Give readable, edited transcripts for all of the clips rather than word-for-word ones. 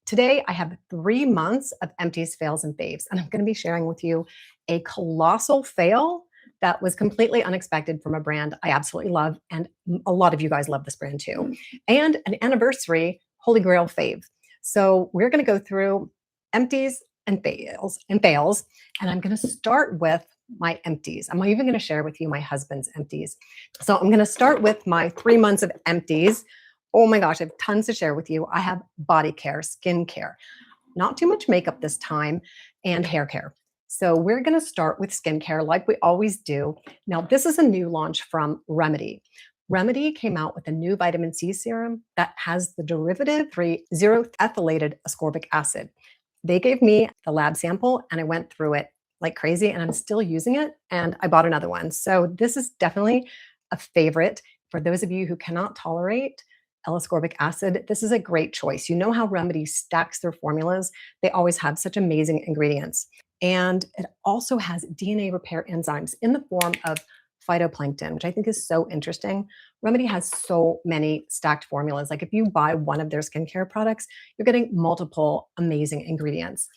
Today, I have 3 months of empties, fails, and faves, and I'm going to be sharing with you a colossal fail that was completely unexpected from a brand I absolutely love. And a lot of you guys love this brand too. And an anniversary Holy Grail fave. So we're going to go through empties and fails. And I'm going to start with my empties. I'm even going to share with you my husband's empties. So I'm going to start with my 3 months of empties. Oh my gosh, I have tons to share with you. I have body care, skin care, not too much makeup this time, and hair care. So we're going to start with skincare like we always do. Now, this is a new launch from Remedy. Remedy came out with a new vitamin C serum that has the derivative-free zero ethylated ascorbic acid. They gave me the lab sample and I went through it like crazy and I'm still using it and I bought another one. So this is definitely a favorite for those of you who cannot tolerate L-ascorbic acid. This is a great choice. You know how Remedy stacks their formulas. They always have such amazing ingredients. And it also has DNA repair enzymes in the form of phytoplankton, which I think is so interesting. Remedy has so many stacked formulas. Like if you buy one of their skincare products, you're getting multiple amazing ingredients.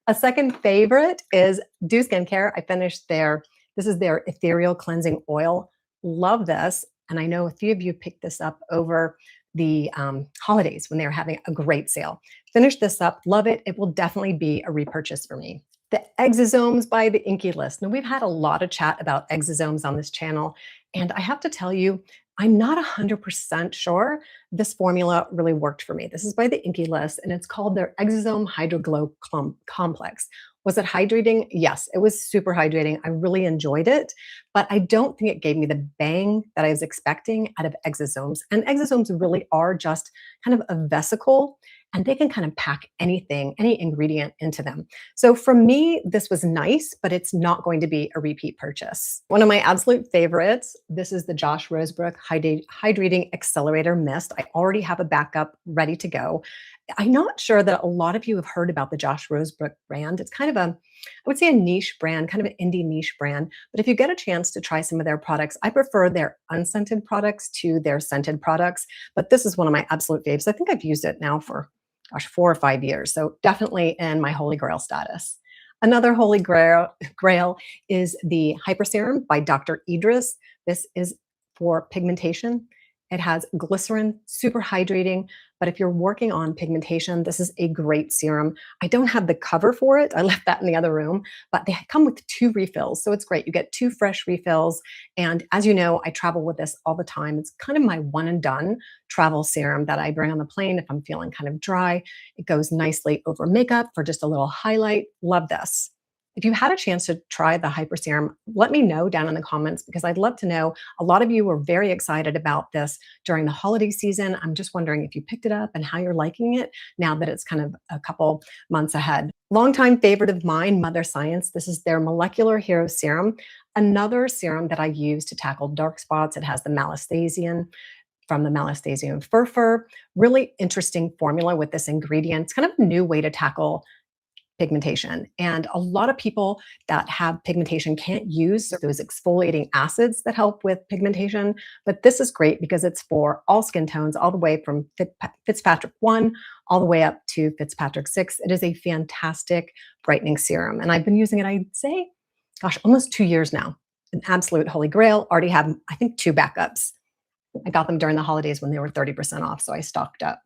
A second favorite is Do Skincare. I finished this is their ethereal cleansing oil. Love this. And I know a few of you picked this up over the holidays when they were having a great sale. Finish this up. Love it. It will definitely be a repurchase for me. The Exosomes by the Inky List. Now, we've had a lot of chat about exosomes on this channel, and I have to tell you, I'm not 100% sure this formula really worked for me. This is by the Inky List, and it's called their Exosome Hydroglow Complex. Was it hydrating? Yes, it was super hydrating. I really enjoyed it, but I don't think it gave me the bang that I was expecting out of exosomes. And exosomes really are just kind of a vesicle and they can kind of pack anything, any ingredient into them. So for me, this was nice, but it's not going to be a repeat purchase. One of my absolute favorites, this is the Josh Rosebrook Hydrating Accelerator Mist. I already have a backup ready to go. I'm not sure that a lot of you have heard about the Josh Rosebrook brand. It's kind of I would say a niche brand, kind of an indie niche brand. But if you get a chance to try some of their products, I prefer their unscented products to their scented products. But this is one of my absolute faves. I think I've used it now for 4 or 5 years. So definitely in my Holy Grail status. Another Holy Grail is the Hyper Serum by Dr. Idris. This is for pigmentation. It has glycerin, super hydrating. But if you're working on pigmentation, this is a great serum. I don't have the cover for it. I left that in the other room, but they come with 2 refills. So it's great. You get 2 fresh refills. And as you know, I travel with this all the time. It's kind of my one and done travel serum that I bring on the plane if I'm feeling kind of dry. It goes nicely over makeup for just a little highlight. Love this. If you had a chance to try the Hyper Serum, let me know down in the comments because I'd love to know. A lot of you were very excited about this during the holiday season. I'm just wondering if you picked it up and how you're liking it now that it's kind of a couple months ahead. Longtime favorite of mine, Mother Science. This is their Molecular Hero Serum, another serum that I use to tackle dark spots. It has the Malastasian from the Malastasian fur. Really interesting formula with this ingredient. It's kind of a new way to tackle pigmentation. And a lot of people that have pigmentation can't use those exfoliating acids that help with pigmentation. But this is great because it's for all skin tones, all the way from Fitzpatrick 1 all the way up to Fitzpatrick 6. It is a fantastic brightening serum. And I've been using it, I'd say, gosh, almost 2 years now. An absolute Holy Grail. Already have, I think, 2 backups. I got them during the holidays when they were 30% off, so I stocked up.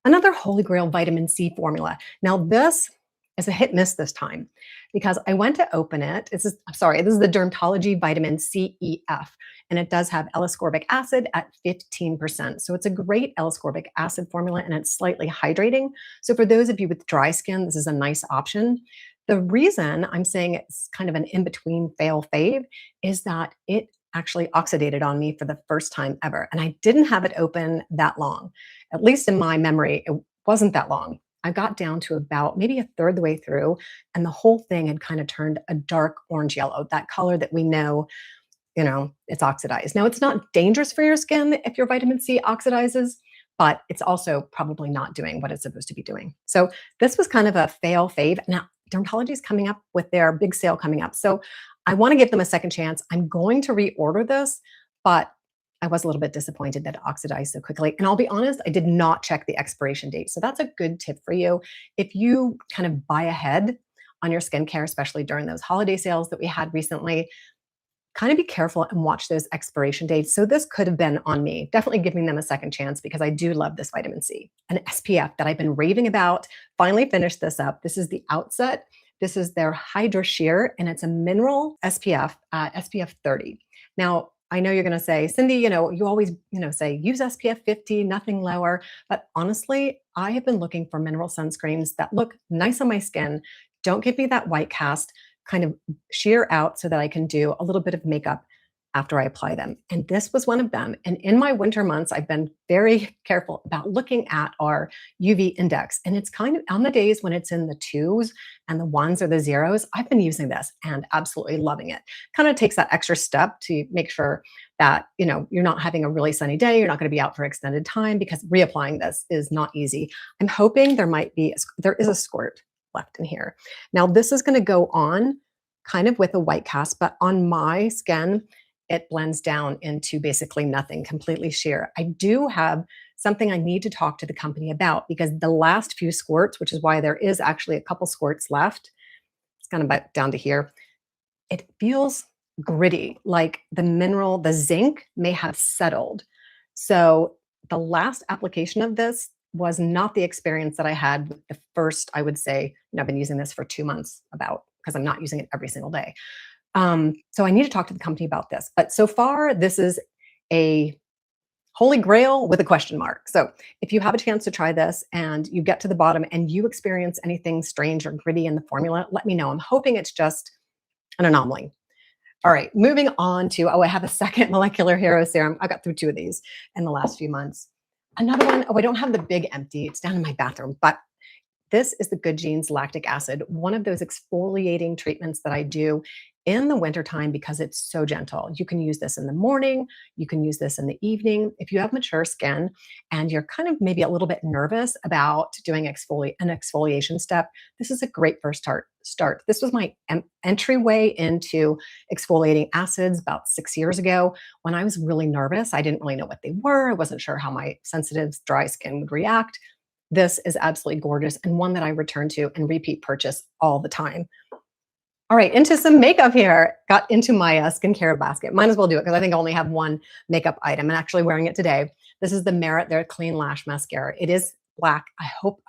Another Holy Grail vitamin C formula. Now this is a hit miss this time because I went to open it. This is the Dermatology Vitamin CEF, and it does have L-ascorbic acid at 15%. So it's a great L-ascorbic acid formula, and it's slightly hydrating. So for those of you with dry skin, this is a nice option. The reason I'm saying it's kind of an in-between fail fave is that it actually oxidated on me for the first time ever. And I didn't have it open that long. At least in my memory, it wasn't that long. I got down to about maybe a third the way through, and the whole thing had kind of turned a dark orange yellow, that color that we know, it's oxidized. Now, it's not dangerous for your skin if your vitamin C oxidizes, but it's also probably not doing what it's supposed to be doing. So this was kind of a fail fave. Now, Dermatology is coming up with their big sale coming up. So I want to give them a second chance. I'm going to reorder this, but I was a little bit disappointed that it oxidized so quickly. And I'll be honest, I did not check the expiration date. So that's a good tip for you. If you kind of buy ahead on your skincare, especially during those holiday sales that we had recently, kind of be careful and watch those expiration dates. So this could have been on me, definitely giving them a second chance because I do love this vitamin C. An SPF that I've been raving about, finally finished this up. This is the Outset. This is their Hydra Sheer, and it's a mineral SPF at SPF 30. Now, I know you're going to say, Cindy, you always, say use SPF 50, nothing lower. But honestly, I have been looking for mineral sunscreens that look nice on my skin, don't give me that white cast, kind of sheer out so that I can do a little bit of makeup after I apply them. And this was one of them. And in my winter months, I've been very careful about looking at our UV index. And it's kind of on the days when it's in the twos and the ones or the zeros, I've been using this and absolutely loving it. Kind of takes that extra step to make sure that, you're not having a really sunny day. You're not going to be out for extended time because reapplying this is not easy. I'm hoping there is a squirt left in here. Now, this is going to go on kind of with a white cast, but on my skin, it blends down into basically nothing, completely sheer. I do have something I need to talk to the company about because the last few squirts, which is why there is actually a couple squirts left, it's kind of about down to here. It feels gritty, like the zinc may have settled. So the last application of this was not the experience that I had with the first, I would say, I've been using this for 2 months because I'm not using it every single day. So I need to talk to the company about this. But so far, this is a holy grail with a question mark. So if you have a chance to try this and you get to the bottom and you experience anything strange or gritty in the formula, let me know. I'm hoping it's just an anomaly. All right, moving on to, I have a second molecular hero serum. I got through 2 of these in the last few months. Another one, I don't have the big empty. It's down in my bathroom, but this is the Good Genes lactic acid, one of those exfoliating treatments that I do in the wintertime because it's so gentle. You can use this in the morning. You can use this in the evening. If you have mature skin and you're kind of maybe a little bit nervous about doing an exfoliation step, this is a great first start. This was my entryway into exfoliating acids about 6 years ago when I was really nervous. I didn't really know what they were. I wasn't sure how my sensitive, dry skin would react. This is absolutely gorgeous and one that I return to and repeat purchase all the time. All right, into some makeup here. Got into my skincare basket. Might as well do it because I think I only have one makeup item and actually wearing it today. This is the Merit, their Clean Lash Mascara. It is black. I hope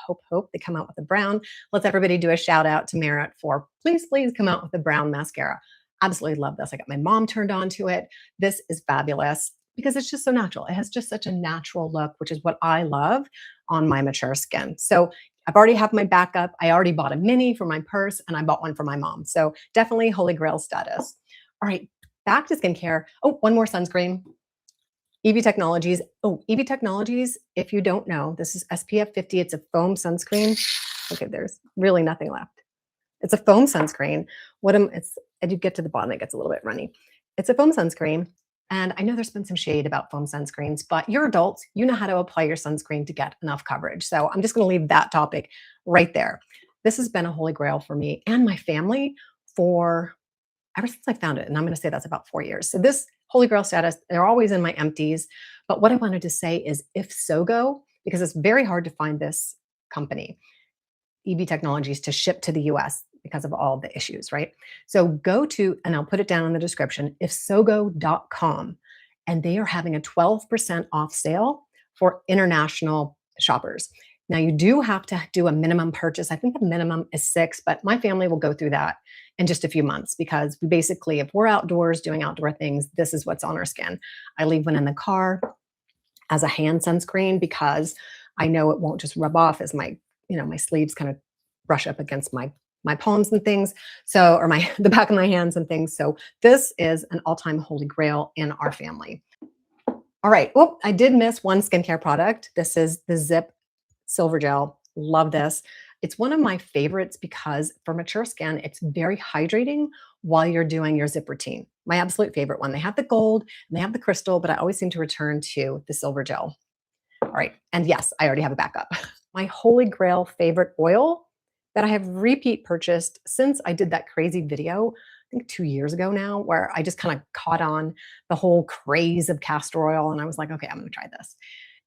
they come out with a brown. Let's everybody do a shout out to Merit for please come out with a brown mascara. Absolutely love this. I got my mom turned on to it. This is fabulous because it's just so natural. It has just such a natural look, which is what I love on my mature skin. So I've already have my backup. I already bought a mini for my purse and I bought one for my mom. So definitely holy grail status. All right, back to skincare. Oh, one more sunscreen. EV Technologies. Oh, EV Technologies, if you don't know, this is SPF 50. It's a foam sunscreen. Okay, there's really nothing left. It's a foam sunscreen. As you get to the bottom, it gets a little bit runny. It's a foam sunscreen. And I know there's been some shade about foam sunscreens, but you're adults, you know how to apply your sunscreen to get enough coverage. So I'm just going to leave that topic right there. This has been a holy grail for me and my family for ever since I found it. And I'm going to say that's about 4 years. So this holy grail status, they're always in my empties. But what I wanted to say is if so go, because it's very hard to find this company, EV Technologies, to ship to the US because of all the issues, right? So go to, and I'll put it down in the description, ifsogo.com, and they are having a 12% off sale for international shoppers. Now you do have to do a minimum purchase. I think the minimum is 6, but my family will go through that in just a few months because we basically, if we're outdoors doing outdoor things, this is what's on our skin. I leave one in the car as a hand sunscreen because I know it won't just rub off as my sleeves kind of brush up against my palms and things. So, or the back of my hands and things. So this is an all-time holy grail in our family. All right. Well, I did miss one skincare product. This is the Zip Silver Gel. Love this. It's one of my favorites because for mature skin, it's very hydrating while you're doing your Zip routine. My absolute favorite one. They have the gold and they have the crystal, but I always seem to return to the silver gel. All right. And yes, I already have a backup. My holy grail favorite oil that I have repeat purchased since I did that crazy video think 2 years ago now, where I just kind of caught on the whole craze of castor oil. And I was like, okay, I'm going to try this.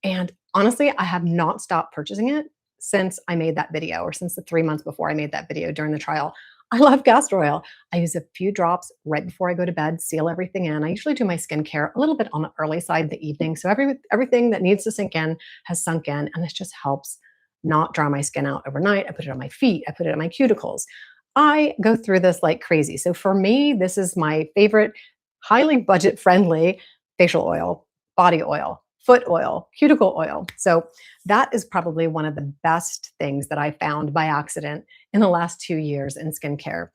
And honestly, I have not stopped purchasing it since I made that video, or since the 3 months before I made that video during the trial. I love castor oil. I use a few drops right before I go to bed, seal everything in. I usually do my skincare a little bit on the early side of the evening. So everything that needs to sink in has sunk in. And this just helps not dry my skin out overnight. I put it on my feet, I put it on my cuticles. I go through this like crazy. So for me, this is my favorite, highly budget friendly facial oil, body oil, foot oil, cuticle oil. So that is probably one of the best things that I found by accident in the last 2 years in skincare.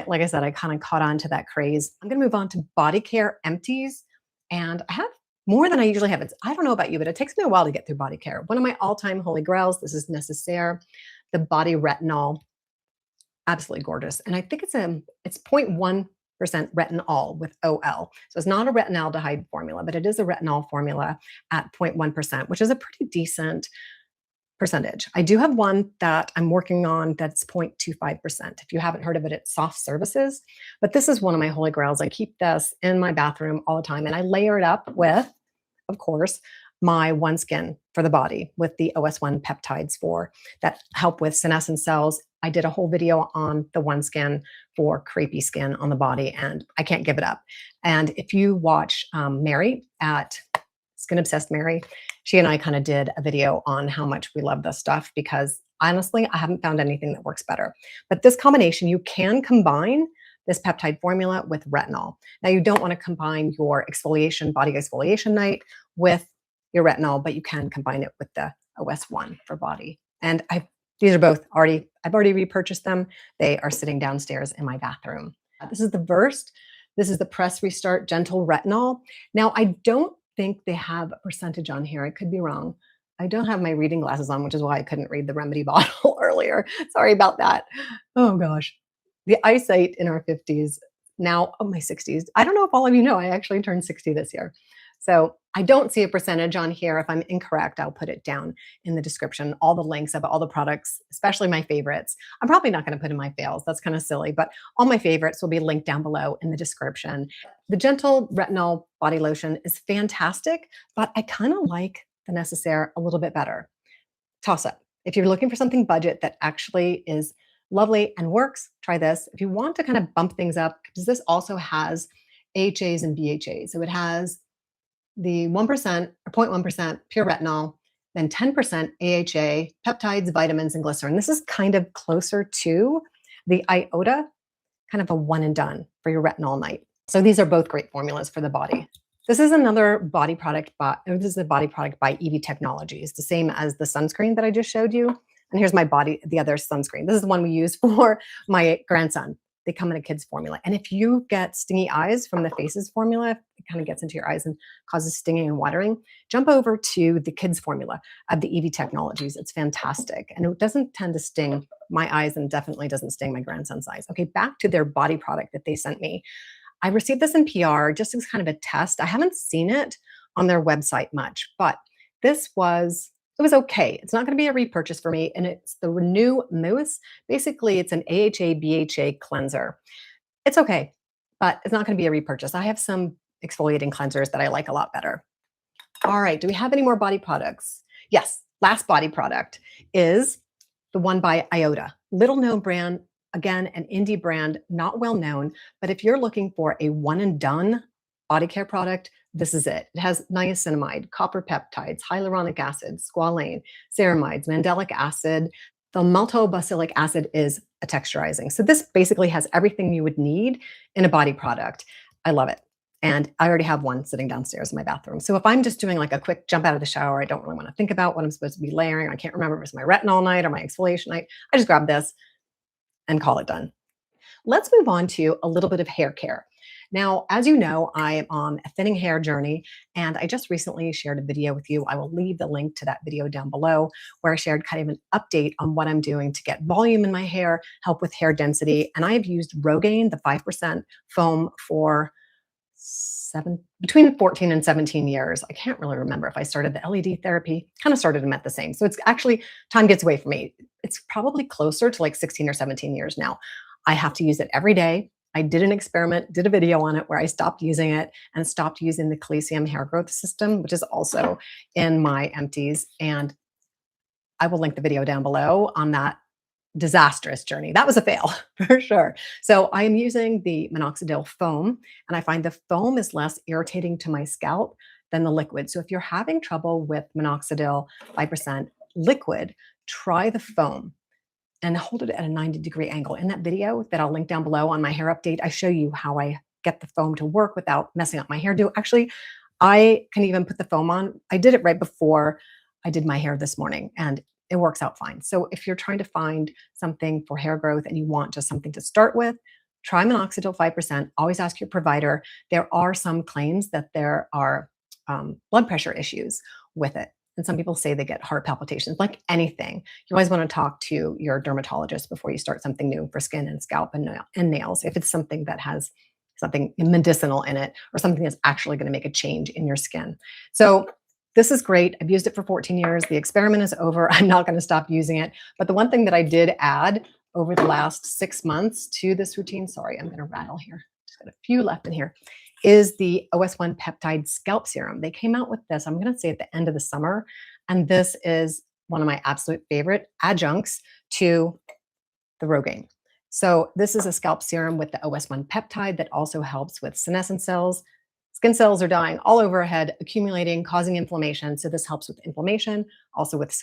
Like I said, I kind of caught on to that craze. I'm going to move on to body care empties. And I have more than I usually have. I don't know about you, but it takes me a while to get through body care. One of my all-time holy grails, this is Necessaire, the body retinol. Absolutely gorgeous. And I think it's 0.1% retinol with OL. So it's not a retinaldehyde formula, but it is a retinol formula at 0.1%, which is a pretty decent percentage. I do have one that I'm working on that's 0.25%. If you haven't heard of it, it's Soft Services. But this is one of my holy grails. I keep this in my bathroom all the time, and I layer it up with, of course, my One Skin for the body with the OS1 peptides that help with senescent cells. I did a whole video on the One Skin for crepey skin on the body, and I can't give it up. And if you watch Mary at Skin Obsessed Mary, she and I kind of did a video on how much we love this stuff, because honestly, I haven't found anything that works better. But this combination, you can combine this peptide formula with retinol. Now, you don't want to combine your body exfoliation night with your retinol, but you can combine it with the OS1 for body. And these are both I've already repurchased them. They are sitting downstairs in my bathroom. This is the Versed. This is the Press Restart Gentle Retinol. Now, I don't think they have a percentage on here. I could be wrong. I don't have my reading glasses on, which is why I couldn't read the remedy bottle earlier. Sorry about that. Oh gosh. The eyesight in our 50s, now my 60s. I don't know if all of you know, I actually turned 60 this year. So I don't see a percentage on here. If I'm incorrect, I'll put it down in the description, all the links of all the products, especially my favorites. I'm probably not going to put in my fails. That's kind of silly, but all my favorites will be linked down below in the description. The Gentle Retinol Body Lotion is fantastic, but I kind of like the Necessaire a little bit better. Toss up. If you're looking for something budget that actually is lovely and works, try this. If you want to kind of bump things up, because this also has AHAs and BHAs. So it has the 1% or 0.1% pure retinol, then 10% AHA, peptides, vitamins, and glycerin. This is kind of closer to the iota, kind of a one and done for your retinol night. So these are both great formulas for the body. This is another body product, this is a body product by EV Technologies, the same as the sunscreen that I just showed you. And here's the other sunscreen. This is the one we use for my grandson. They come in a kid's formula. And if you get stingy eyes from the Faces formula, it kind of gets into your eyes and causes stinging and watering, jump over to the kids formula of the EV Technologies. It's fantastic. And it doesn't tend to sting my eyes, and definitely doesn't sting my grandson's eyes. Okay, back to their body product that they sent me. I received this in PR just as kind of a test. I haven't seen it on their website much, but it was okay. It's not going to be a repurchase for me. And it's the Renew Mousse. Basically, it's an AHA, BHA cleanser. It's okay, but it's not going to be a repurchase. I have some exfoliating cleansers that I like a lot better. All right. Do we have any more body products? Yes. Last body product is the one by Iota. Little known brand. Again, an indie brand, not well known. But if you're looking for a one and done body care product, this is it. It has niacinamide, copper peptides, hyaluronic acid, squalane, ceramides, mandelic acid. The maltobacillic acid is a texturizing. So this basically has everything you would need in a body product. I love it. And I already have one sitting downstairs in my bathroom. So if I'm just doing like a quick jump out of the shower, I don't really want to think about what I'm supposed to be layering. I can't remember if it's my retinol night or my exfoliation night. I just grab this and call it done. Let's move on to a little bit of hair care. Now, as you know, I am on a thinning hair journey, and I just recently shared a video with you. I will leave the link to that video down below, where I shared kind of an update on what I'm doing to get volume in my hair, help with hair density. And I have used Rogaine, the 5% foam, for between 14 and 17 years. I can't really remember if I started the LED therapy, kind of started them at the same. So it's actually, time gets away from me. It's probably closer to like 16 or 17 years now. I have to use it every day. I did an experiment, did a video on it where I stopped using it and stopped using the Calcium hair growth system, which is also in my empties. And I will link the video down below on that disastrous journey. That was a fail for sure. So I am using the minoxidil foam, and I find the foam is less irritating to my scalp than the liquid. So if you're having trouble with minoxidil 5% liquid, try the foam and hold it at a 90-degree angle. In that video that I'll link down below on my hair update, I show you how I get the foam to work without messing up my hairdo. Actually, I can even put the foam on. I did it right before I did my hair this morning, and it works out fine. So if you're trying to find something for hair growth and you want just something to start with, try minoxidil 5%. Always ask your provider. There are some claims that there are blood pressure issues with it. And some people say they get heart palpitations. Like anything, you always want to talk to your dermatologist before you start something new for skin and scalp and nails. If it's something that has something medicinal in it or something that's actually going to make a change in your skin. So this is great. I've used it for 14 years. The experiment is over. I'm not going to stop using it. But the one thing that I did add over the last 6 months to this routine, sorry, I'm going to rattle here. Just got a few left in here, is the OS1 peptide scalp serum. They came out with this, I'm going to say at the end of the summer. And this is one of my absolute favorite adjuncts to the Rogaine. So this is a scalp serum with the OS1 peptide that also helps with senescent cells. Skin cells are dying all over our head, accumulating, causing inflammation. So this helps with inflammation, also with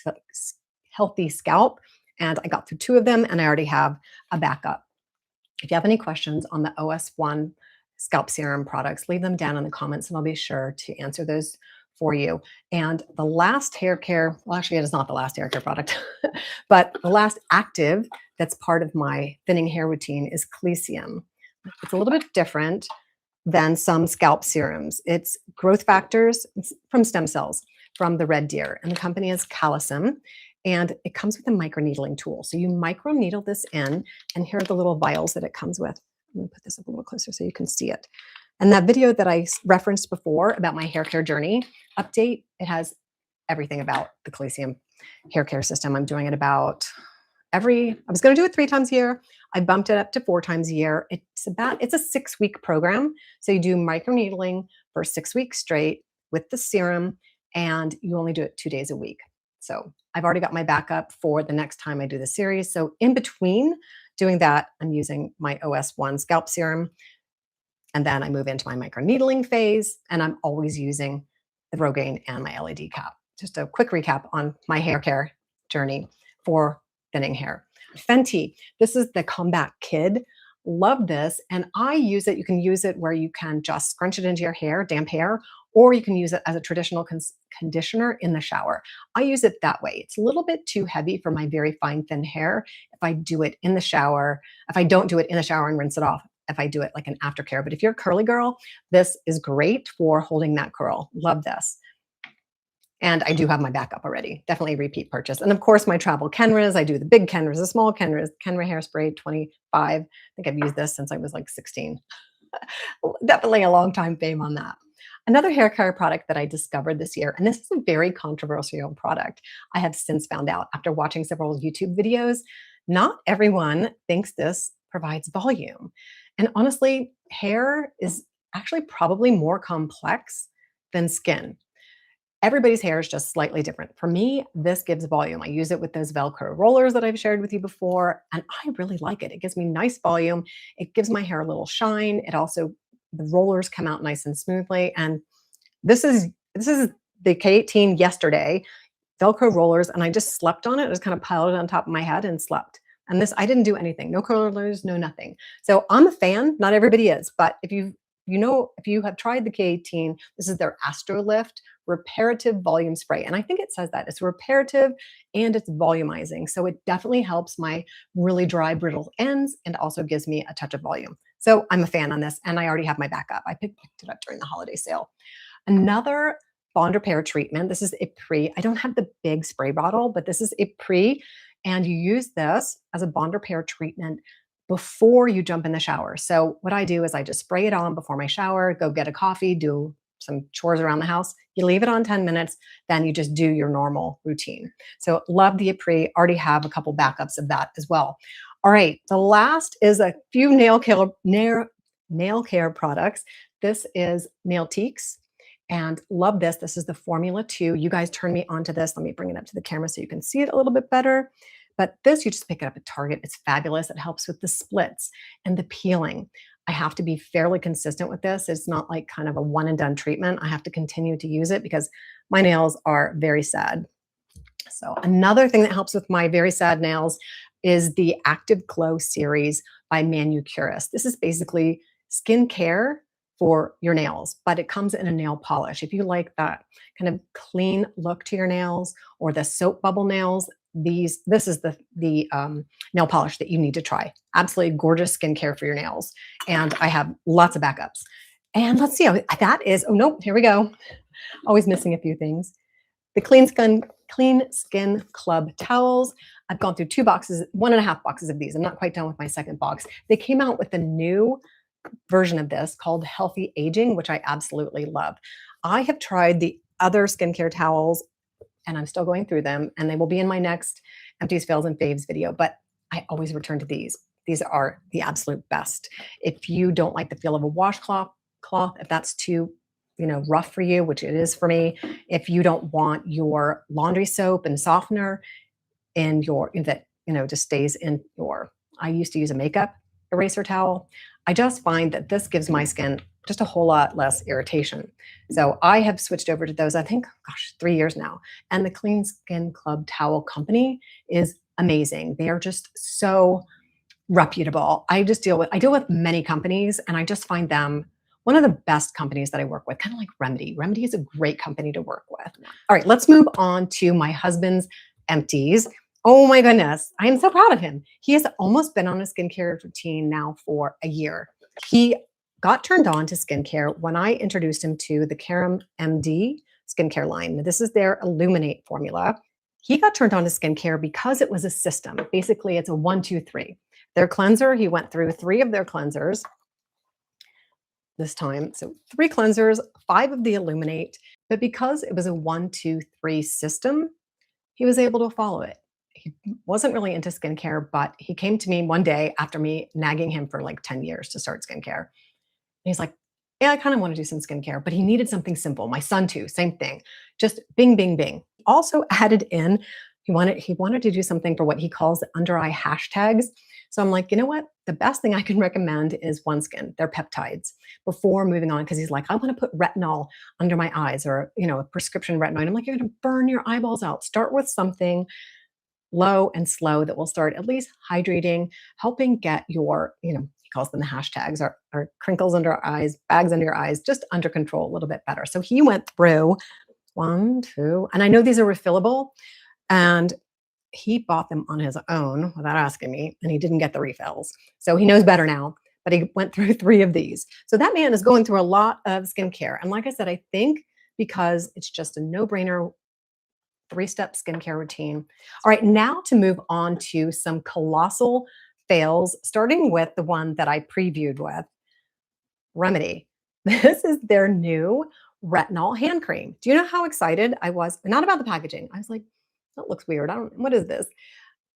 healthy scalp. And I got through 2 of them, and I already have a backup. If you have any questions on the OS1 scalp serum products, leave them down in the comments, and I'll be sure to answer those for you. And the last hair care, well, actually, it is not the last hair care product, but the last active that's part of my thinning hair routine is Calcium. It's a little bit different than some scalp serums. It's growth factors from stem cells from the red deer, and the company is Calcium, and it comes with a microneedling tool. So you microneedle this in, and here are the little vials that it comes with. I'm going to put this up a little closer so you can see it. And that video that I referenced before about my hair care journey update, it has everything about the Calcium hair care system. I'm doing it about I was going to do it 3 times a year. I bumped it up to 4 times a year. It's a 6-week program. So you do microneedling for 6 weeks straight with the serum, and you only do it 2 days a week. So I've already got my backup for the next time I do the series. So in between doing that, I'm using my OS1 scalp serum, and then I move into my microneedling phase, and I'm always using the Rogaine and my LED cap. Just a quick recap on my hair care journey for thinning hair. Fenty, this is the Combat Kid. Love this. And I use it. You can use it where you can just scrunch it into your hair, damp hair, or you can use it as a traditional conditioner in the shower. I use it that way. It's a little bit too heavy for my very fine, thin hair if I do it in the shower. If I don't do it in the shower and rinse it off, if I do it like an aftercare. But if you're a curly girl, this is great for holding that curl. Love this. And I do have my backup already. Definitely a repeat purchase. And of course, my travel Kenras. I do the big Kenras, the small Kenras, Kenra hairspray 25. I think I've used this since I was like 16. Definitely a long time fame on that. Another hair care product that I discovered this year, and this is a very controversial product, I have since found out after watching several YouTube videos, not everyone thinks this provides volume. And honestly, hair is actually probably more complex than skin. Everybody's hair is just slightly different. For me, this gives volume. I use it with those Velcro rollers that I've shared with you before, and I really like it. It gives me nice volume. It gives my hair a little shine. It also, the rollers come out nice and smoothly. And this is the K18 yesterday, Velcro rollers, and I just slept on it. I just kind of piled it on top of my head and slept. And this, I didn't do anything. No curlers, no nothing. So I'm a fan. Not everybody is, but if you have tried the K18, this is their Astro Lift reparative volume spray. And I think it says that it's reparative and it's volumizing. So it definitely helps my really dry, brittle ends and also gives me a touch of volume. So I'm a fan on this, and I already have my backup. I picked it up during the holiday sale. Another bond repair treatment. This is a pre. I don't have the big spray bottle, but this is a pre. And you use this as a bond repair treatment before you jump in the shower. So what I do is I just spray it on before my shower, go get a coffee, do some chores around the house. You leave it on 10 minutes, then you just do your normal routine. So love the Apres, already have a couple backups of that as well. All right, the last is a few nail care products. This is Nail Teaks and love this. This is the Formula 2. You guys turn me onto this. Let me bring it up to the camera so you can see it a little bit better. But this, you just pick it up at Target. It's fabulous. It helps with the splits and the peeling. I have to be fairly consistent with this. It's not like kind of a one and done treatment. I have to continue to use it because my nails are very sad. So another thing that helps with my very sad nails is the Active Glow series by Manucurist. This is basically skincare for your nails, but it comes in a nail polish. If you like that kind of clean look to your nails or the soap bubble nails, this is the nail polish that you need to try. Absolutely gorgeous skincare for your nails. And I have lots of backups. And let's see, that is, oh no, here we go. Always missing a few things. The Clean Skin Club towels. I've gone through 1.5 boxes of these. I'm not quite done with my second box. They came out with a new version of this called Healthy Aging, which I absolutely love. I have tried the other skincare towels and I'm still going through them, and they will be in my next Empties, Fails, and Faves video, but I always return to these. These are the absolute best. If you don't like the feel of a washcloth, if that's too rough for you, which it is for me, if you don't want your laundry soap and softener just stays in I used to use a makeup eraser towel. I just find that this gives my skin just a whole lot less irritation. So I have switched over to those, I think, 3 years now. And the Clean Skin Club Towel Company is amazing. They are just so reputable. I deal with many companies, and I just find them one of the best companies that I work with, kind of like Remedy. Remedy is a great company to work with. All right, let's move on to my husband's Empties. Oh my goodness, I am so proud of him. He has almost been on a skincare routine now for a year. He got turned on to skincare when I introduced him to the Serum MD skincare line. This is their Illuminate formula. He got turned on to skincare because it was a system. Basically, it's a 1, 2, 3. Their cleanser, he went through 3 of their cleansers this time. So 3 cleansers, 5 of the Illuminate. But because it was a 1, 2, 3 system, he was able to follow it. He wasn't really into skincare, but he came to me one day after me nagging him for like 10 years to start skincare. And he's like, yeah, I kind of want to do some skincare, but he needed something simple. My son too, same thing. Just bing, bing, bing. Also added in, he wanted to do something for what he calls the under eye hashtags. So I'm like, you know what? The best thing I can recommend is OneSkin. They're peptides. Before moving on, because he's like, I want to put retinol under my eyes, or a prescription retinol. I'm like, you're going to burn your eyeballs out. Start with something low and slow that will start at least hydrating, helping get your, he calls them the hashtags, or crinkles under our eyes, bags under your eyes, just under control a little bit better. So he went through 1, 2, and I know these are refillable, and he bought them on his own without asking me, and he didn't get the refills. So he knows better now, but he went through 3 of these. So that man is going through a lot of skincare. And like I said, I think because it's just a no-brainer 3-step skincare routine. All right, now to move on to some colossal fails, starting with the one that I previewed with, Remedy. This is their new retinol hand cream. Do you know how excited I was? Not about the packaging. I was like, that looks weird. What is this?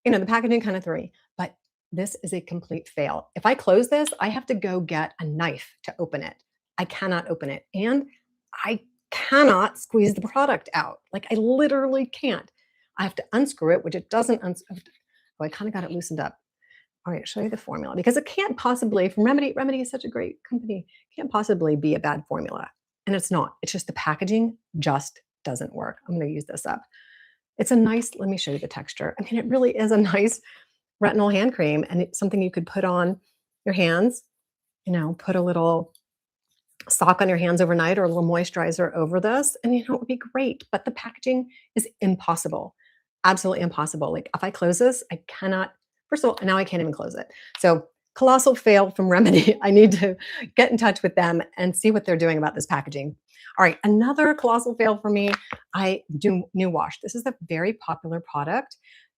The packaging kind of threw me, but this is a complete fail. If I close this, I have to go get a knife to open it. I cannot open it. And I cannot squeeze the product out. Like, I literally can't. I have to unscrew it, which it doesn't. Oh, I kind of got it loosened up. All right, show you the formula, because it can't possibly, from Remedy is such a great company, can't possibly be a bad formula. And it's not. It's just the packaging just doesn't work. I'm going to use this up. It's a nice, let me show you the texture. I mean, it really is a nice retinol hand cream, and it's something you could put on your hands, put a little sock on your hands overnight or a little moisturizer over this, and it would be great. But the packaging is impossible. Absolutely impossible. Like, if I close this, I cannot, first of all, now I can't even close it. So colossal fail from Remedy. I need to get in touch with them and see what they're doing about this packaging. All right, another colossal fail for me. I do New Wash. This is a very popular product,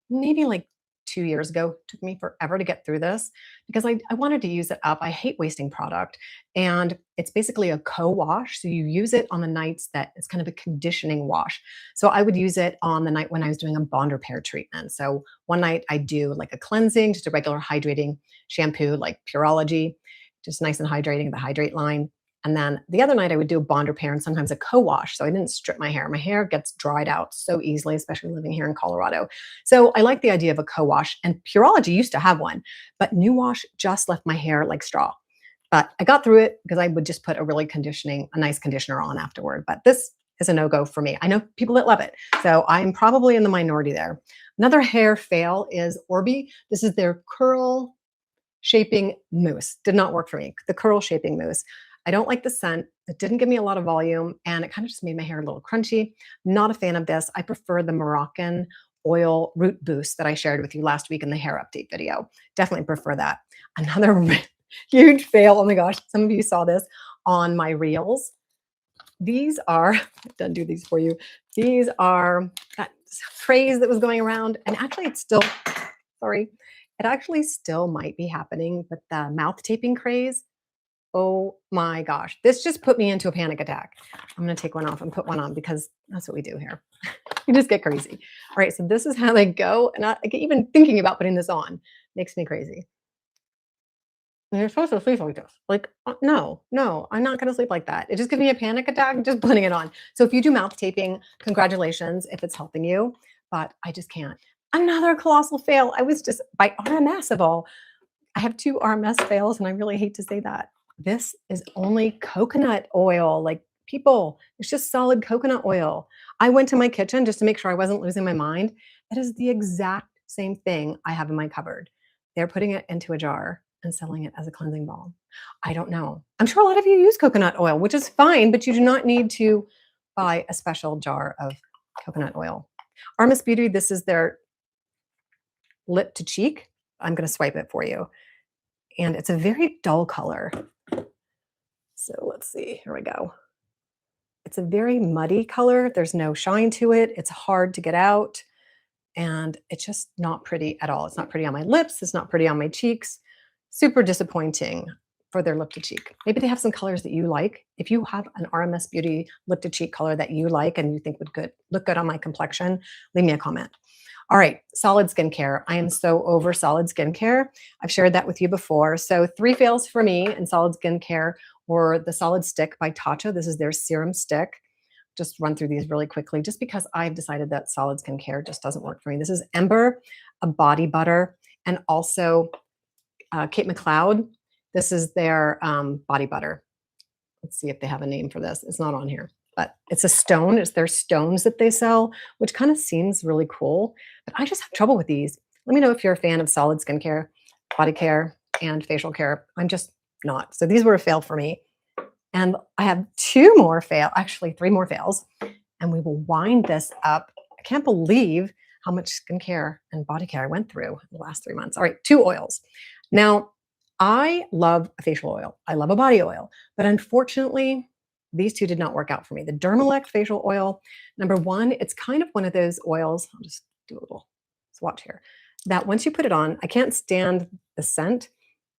maybe like 2 years ago. It took me forever to get through this because I wanted to use it up. I hate wasting product. And it's basically a co-wash. So you use it on the nights that it's kind of a conditioning wash. So I would use it on the night when I was doing a bond repair treatment. So one night I do like a cleansing, just a regular hydrating shampoo, like Purology, just nice and hydrating, the hydrate line. And then the other night I would do a bond repair and sometimes a co-wash. So I didn't strip my hair. My hair gets dried out so easily, especially living here in Colorado. So I like the idea of a co-wash, and Purology used to have one, but New Wash just left my hair like straw. But I got through it because I would just put a nice conditioner on afterward. But this is a no-go for me. I know people that love it. So I'm probably in the minority there. Another hair fail is Orbi. This is their curl shaping mousse. Did not work for me. The curl shaping mousse. I don't like the scent. It didn't give me a lot of volume, and it kind of just made my hair a little crunchy. Not a fan of this. I prefer the Moroccan oil root boost that I shared with you last week in the hair update video. Definitely prefer that. Another huge fail. Oh my gosh, some of you saw this on my reels. These are, I've done do these for you. These are that craze that was going around, and actually it's still, sorry, it actually still might be happening, but the mouth taping craze. Oh my gosh, this just put me into a panic attack. I'm going to take one off and put one on because that's what we do here. You just get crazy. All right, so this is how they go. And even thinking about putting this on makes me crazy. And you're supposed to sleep like this. Like, no, I'm not going to sleep like that. It just gives me a panic attack just putting it on. So if you do mouth taping, congratulations if it's helping you, but I just can't. Another colossal fail. I was just by RMS of all. I have 2 RMS fails, and I really hate to say that. This is only coconut oil. Like, people, it's just solid coconut oil. I went to my kitchen just to make sure I wasn't losing my mind. It is the exact same thing I have in my cupboard. They're putting it into a jar and selling it as a cleansing balm. I don't know. I'm sure a lot of you use coconut oil, which is fine, but you do not need to buy a special jar of coconut oil. Armis Beauty, this is their lip to cheek. I'm going to swipe it for you. And it's a very dull color. So let's see, here we go. It's a very muddy color. There's no shine to it. It's hard to get out. And it's just not pretty at all. It's not pretty on my lips. It's not pretty on my cheeks. Super disappointing for their lip to cheek. Maybe they have some colors that you like. If you have an RMS Beauty lip to cheek color that you like and you think would look good on my complexion, leave me a comment. All right, solid skincare. I am so over solid skincare. I've shared that with you before. So 3 fails for me in solid skincare were the Solid Stick by Tatcha. This is their serum stick. Just run through these really quickly just because I've decided that solid skincare just doesn't work for me. This is Ember, a body butter, and also Kate McLeod. This is their body butter. Let's see if they have a name for this. It's not on here. But it's a stone. It's their stones that they sell, which kind of seems really cool. But I just have trouble with these. Let me know if you're a fan of solid skincare, body care, and facial care. I'm just not. So these were a fail for me. And I have 3 more fails. And we will wind this up. I can't believe how much skincare and body care I went through in the last 3 months. All right, 2 oils. Now, I love a facial oil. I love a body oil. But unfortunately, these 2 did not work out for me. The Dermalect facial oil, number 1, it's kind of one of those oils. I'll just do a little swatch here. That once you put it on, I can't stand the scent,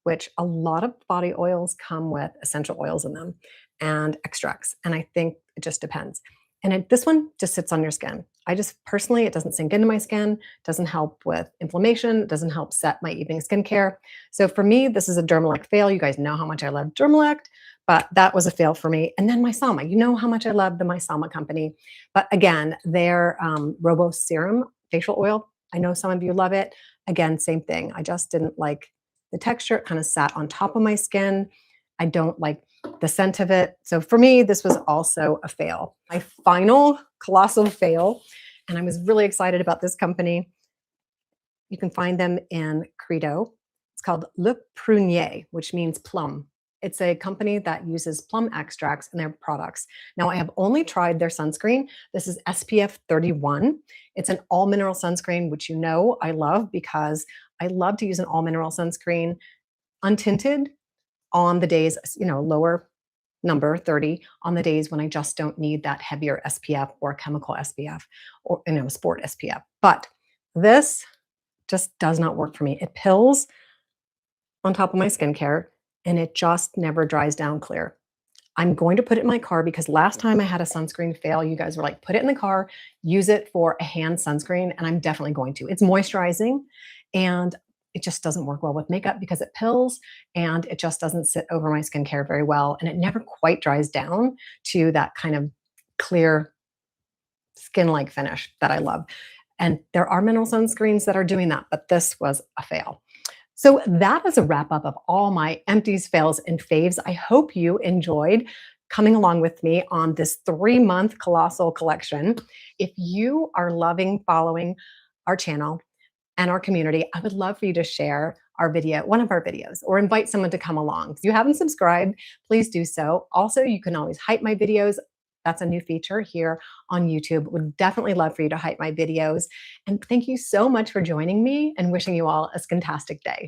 which a lot of body oils come with essential oils in them and extracts. And I think it just depends. And this one just sits on your skin. I just personally, it doesn't sink into my skin, doesn't help with inflammation, doesn't help set my evening skincare. So for me, this is a Dermalect fail. You guys know how much I love Dermalect, but that was a fail for me. And then Mysama, you know how much I love the Mysama company. But again, their Robo Serum facial oil, I know some of you love it. Again, same thing. I just didn't like the texture. It kind of sat on top of my skin. I don't like the scent of it. So for me, this was also a fail. My final colossal fail, and I was really excited about this company. You can find them in Credo. It's called Le Prunier, which means plum. It's a company that uses plum extracts in their products. Now, I have only tried their sunscreen. This is SPF 31. It's an all-mineral sunscreen, which you know I love because I love to use an all-mineral sunscreen untinted on the days, lower number 30, on the days when I just don't need that heavier SPF or chemical SPF or, sport SPF. But this just does not work for me. It pills on top of my skincare and it just never dries down clear. I'm going to put it in my car because last time I had a sunscreen fail, you guys were like, put it in the car, use it for a hand sunscreen. And I'm definitely going to. It's moisturizing and it just doesn't work well with makeup because it pills and it just doesn't sit over my skincare very well. And it never quite dries down to that kind of clear skin like finish that I love. And there are mineral sunscreens that are doing that, but this was a fail. So that is a wrap up of all my empties, fails, and faves. I hope you enjoyed coming along with me on this 3-month colossal collection. If you are loving following our channel and our community, I would love for you to share our video, one of our videos, or invite someone to come along. If you haven't subscribed, please do so. Also, you can always hype my videos. That's a new feature here on YouTube. Would definitely love for you to hype my videos. And thank you so much for joining me and wishing you all a fantastic day.